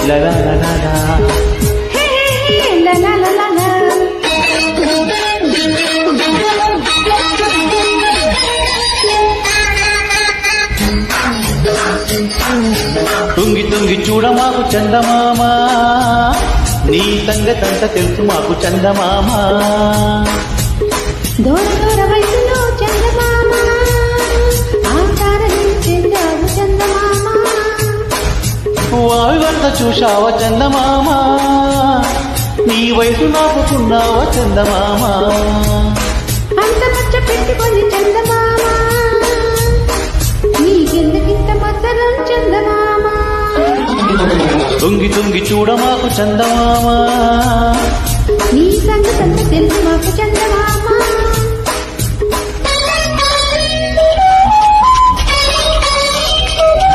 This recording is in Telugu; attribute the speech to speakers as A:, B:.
A: లలలలలా. తుంగి తుంగి చూడ మాకు చందమామ, నీ సంగతంత తెలుసు మాకు చందమామ.
B: దూర దూర వయసులో చందమామ, ఆకారం చెందావు చందమామ.
A: వావి వద్ద చూశావ చందమామ, నీ వయసు నాకున్నావ చందమామ.
B: అంత మచ్చ పెట్టుకొని చందమామ, నీకెందుకింత మచ్చరం చందమామ.
A: తుంగి తుంగి చూడ మాకు చందమామ,
B: నీ సంగతంత తెలుసు మాకు చందమామ.